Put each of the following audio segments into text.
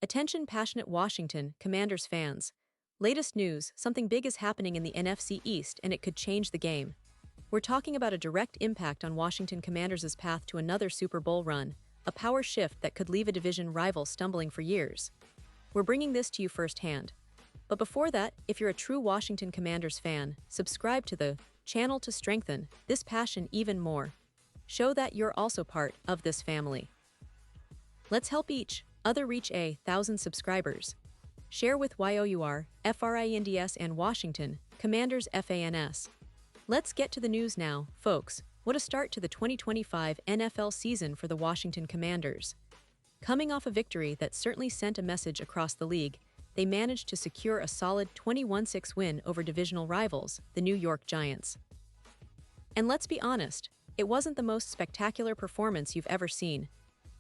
Attention passionate Washington Commanders fans. Latest news, something big is happening in the NFC East and it could change the game. We're talking about a direct impact on Washington Commanders' path to another Super Bowl run, a power shift that could leave a division rival stumbling for years. We're bringing this to you firsthand. But before that, if you're a true Washington Commanders fan, subscribe to the channel to strengthen this passion even more. Show that you're also part of this family. Let's help each other reach 1,000 subscribers. Share with YOUR, FRINDS and Washington Commanders FANS. Let's get to the news now, folks. What a start to the 2025 NFL season for the Washington Commanders. Coming off a victory that certainly sent a message across the league, they managed to secure a solid 21-6 win over divisional rivals, the New York Giants. And let's be honest, it wasn't the most spectacular performance you've ever seen,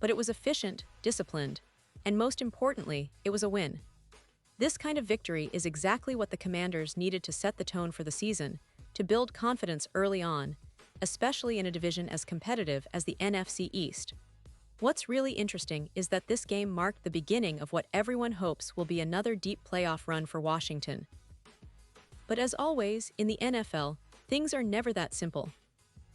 but it was efficient, disciplined, and most importantly, it was a win. This kind of victory is exactly what the Commanders needed to set the tone for the season, to build confidence early on, especially in a division as competitive as the NFC East. What's really interesting is that this game marked the beginning of what everyone hopes will be another deep playoff run for Washington. But as always, in the NFL, things are never that simple.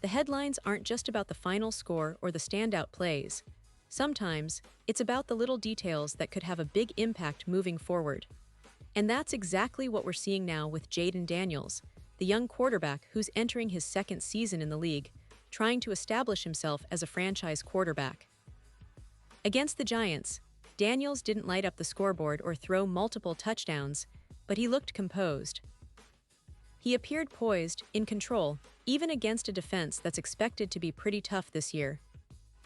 The headlines aren't just about the final score or the standout plays. Sometimes, it's about the little details that could have a big impact moving forward. And that's exactly what we're seeing now with Jayden Daniels, the young quarterback who's entering his second season in the league, trying to establish himself as a franchise quarterback. Against the Giants, Daniels didn't light up the scoreboard or throw multiple touchdowns, but he looked composed. He appeared poised, in control, even against a defense that's expected to be pretty tough this year.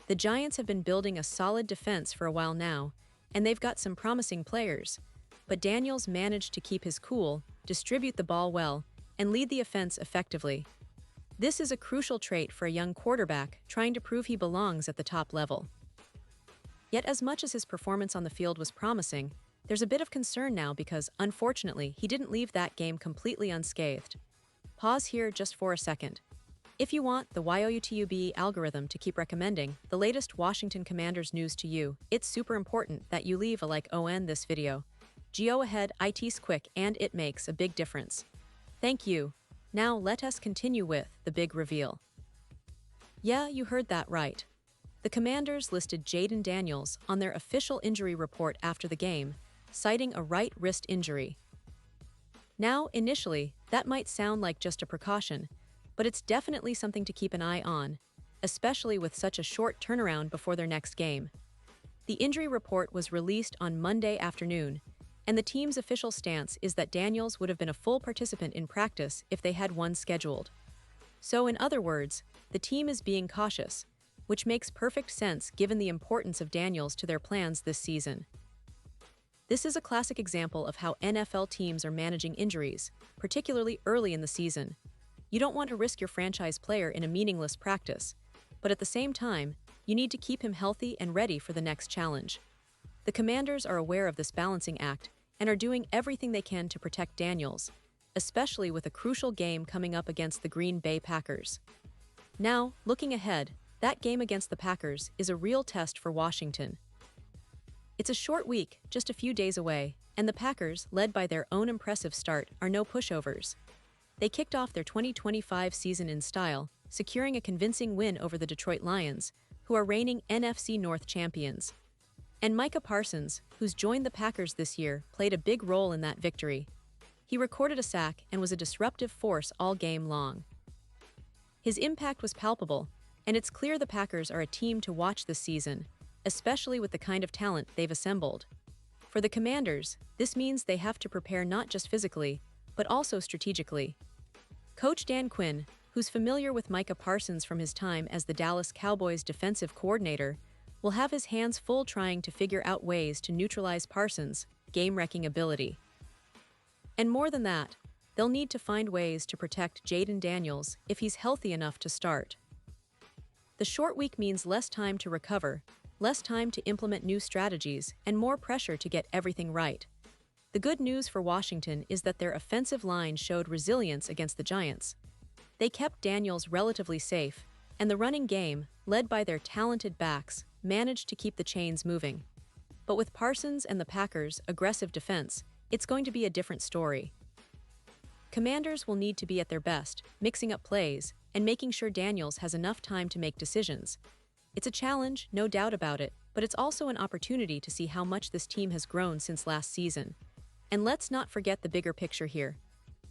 The Giants have been building a solid defense for a while now, and they've got some promising players, but Daniels managed to keep his cool, distribute the ball well, and lead the offense effectively. This is a crucial trait for a young quarterback trying to prove he belongs at the top level. Yet as much as his performance on the field was promising, there's a bit of concern now because, unfortunately, he didn't leave that game completely unscathed. Pause here just for a second. If you want the YOUTUBE algorithm to keep recommending the latest Washington Commanders news to you, it's super important that you leave a like on this video. Go ahead, it's quick and it makes a big difference. Thank you. Now let us continue with the big reveal. Yeah, you heard that right. The Commanders listed Jayden Daniels on their official injury report after the game, citing a right wrist injury. Now, initially, that might sound like just a precaution, but it's definitely something to keep an eye on, especially with such a short turnaround before their next game. The injury report was released on Monday afternoon, and the team's official stance is that Daniels would have been a full participant in practice if they had one scheduled. So in other words, the team is being cautious, which makes perfect sense given the importance of Daniels to their plans this season. This is a classic example of how NFL teams are managing injuries, particularly early in the season. You don't want to risk your franchise player in a meaningless practice, but at the same time, you need to keep him healthy and ready for the next challenge. The Commanders are aware of this balancing act and are doing everything they can to protect Daniels, especially with a crucial game coming up against the Green Bay Packers. Now, looking ahead, that game against the Packers is a real test for Washington. It's a short week, just a few days away, and the Packers, led by their own impressive start, are no pushovers. They kicked off their 2025 season in style, securing a convincing win over the Detroit Lions, who are reigning NFC North champions. And Micah Parsons, who's joined the Packers this year, played a big role in that victory. He recorded a sack and was a disruptive force all game long. His impact was palpable, and it's clear the Packers are a team to watch this season, especially with the kind of talent they've assembled. For the Commanders, this means they have to prepare not just physically, but also strategically. Coach Dan Quinn, who's familiar with Micah Parsons from his time as the Dallas Cowboys defensive coordinator, will have his hands full trying to figure out ways to neutralize Parsons' game-wrecking ability. And more than that, they'll need to find ways to protect Jayden Daniels if he's healthy enough to start. The short week means less time to recover, less time to implement new strategies, and more pressure to get everything right. The good news for Washington is that their offensive line showed resilience against the Giants. They kept Daniels relatively safe, and the running game, led by their talented backs, managed to keep the chains moving. But with Parsons and the Packers' aggressive defense, it's going to be a different story. Commanders will need to be at their best, mixing up plays, and making sure Daniels has enough time to make decisions. It's a challenge, no doubt about it, but it's also an opportunity to see how much this team has grown since last season. And let's not forget the bigger picture here.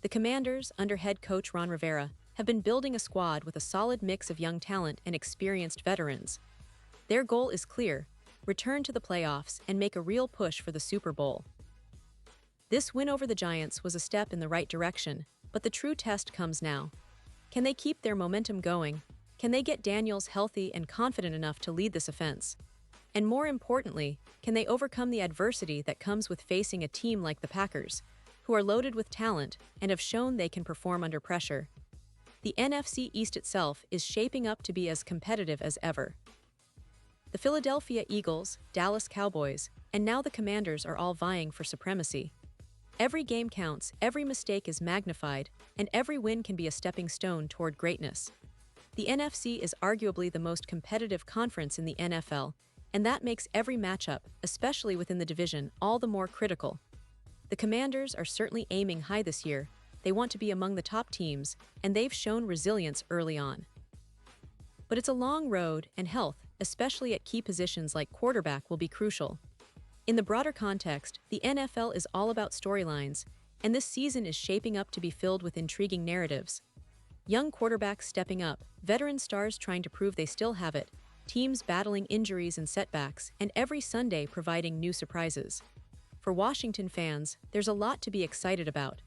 The Commanders, under head coach Ron Rivera, have been building a squad with a solid mix of young talent and experienced veterans. Their goal is clear: return to the playoffs and make a real push for the Super Bowl. This win over the Giants was a step in the right direction, but the true test comes now. Can they keep their momentum going? Can they get Daniels healthy and confident enough to lead this offense? And more importantly, can they overcome the adversity that comes with facing a team like the Packers, who are loaded with talent and have shown they can perform under pressure? The NFC East itself is shaping up to be as competitive as ever. The Philadelphia Eagles, Dallas Cowboys, and now the Commanders are all vying for supremacy. Every game counts, every mistake is magnified, and every win can be a stepping stone toward greatness. The NFC is arguably the most competitive conference in the NFL, and that makes every matchup, especially within the division, all the more critical. The Commanders are certainly aiming high this year. They want to be among the top teams, and they've shown resilience early on. But it's a long road, and health, especially at key positions like quarterback, will be crucial. In the broader context, the NFL is all about storylines, and this season is shaping up to be filled with intriguing narratives. Young quarterbacks stepping up, veteran stars trying to prove they still have it, teams battling injuries and setbacks, and every Sunday providing new surprises. For Washington fans, there's a lot to be excited about.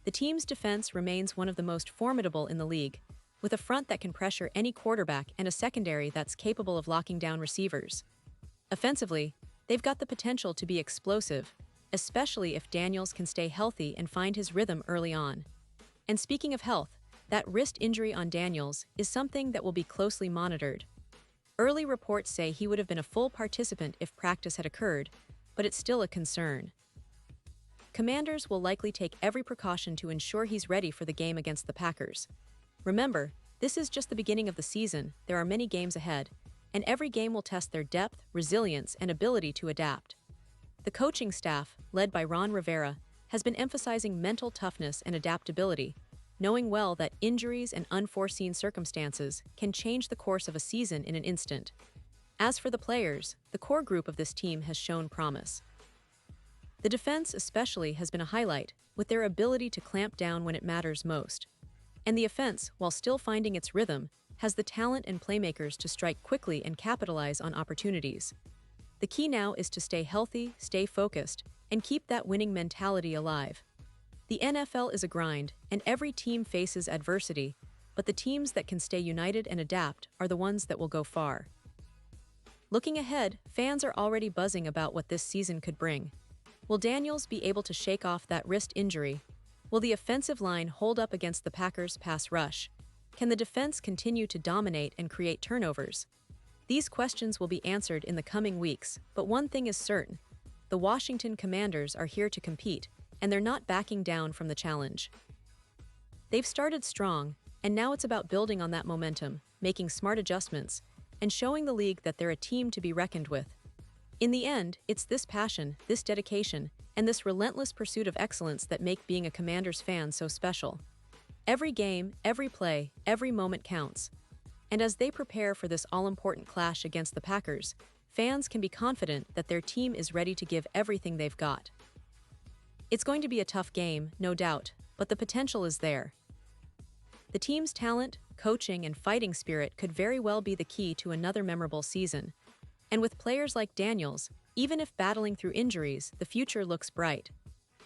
The team's defense remains one of the most formidable in the league, with a front that can pressure any quarterback and a secondary that's capable of locking down receivers. Offensively, they've got the potential to be explosive, especially if Daniels can stay healthy and find his rhythm early on. And speaking of health, that wrist injury on Daniels is something that will be closely monitored. Early reports say he would have been a full participant if practice had occurred, but it's still a concern. Commanders will likely take every precaution to ensure he's ready for the game against the Packers. Remember, this is just the beginning of the season. There are many games ahead, and every game will test their depth, resilience, and ability to adapt. The coaching staff, led by Ron Rivera, has been emphasizing mental toughness and adaptability, knowing well that injuries and unforeseen circumstances can change the course of a season in an instant. As for the players, the core group of this team has shown promise. The defense especially has been a highlight, with their ability to clamp down when it matters most. And the offense, while still finding its rhythm, has the talent and playmakers to strike quickly and capitalize on opportunities. The key now is to stay healthy, stay focused, and keep that winning mentality alive. The NFL is a grind, and every team faces adversity, but the teams that can stay united and adapt are the ones that will go far. Looking ahead, fans are already buzzing about what this season could bring. Will Daniels be able to shake off that wrist injury? Will the offensive line hold up against the Packers' pass rush? Can the defense continue to dominate and create turnovers? These questions will be answered in the coming weeks, but one thing is certain: the Washington Commanders are here to compete, and they're not backing down from the challenge. They've started strong, and now it's about building on that momentum, making smart adjustments, and showing the league that they're a team to be reckoned with. In the end, it's this passion, this dedication, and this relentless pursuit of excellence that make being a Commanders fan so special. Every game, every play, every moment counts. And as they prepare for this all-important clash against the Packers, fans can be confident that their team is ready to give everything they've got. It's going to be a tough game, no doubt, but the potential is there. The team's talent, coaching, and fighting spirit could very well be the key to another memorable season. And with players like Daniels, even if battling through injuries, the future looks bright.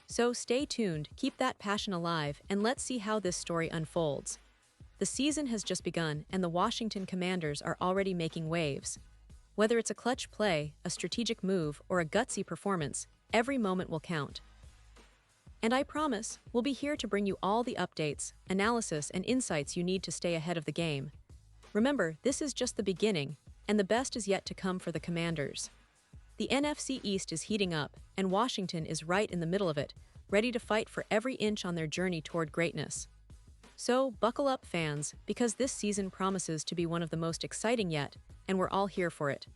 So stay tuned, keep that passion alive, and let's see how this story unfolds. The season has just begun, and the Washington Commanders are already making waves. Whether it's a clutch play, a strategic move, or a gutsy performance, every moment will count. And I promise, we'll be here to bring you all the updates, analysis, and insights you need to stay ahead of the game. Remember, this is just the beginning, and the best is yet to come for the Commanders. The NFC East is heating up, and Washington is right in the middle of it, ready to fight for every inch on their journey toward greatness. So, buckle up, fans, because this season promises to be one of the most exciting yet, and we're all here for it.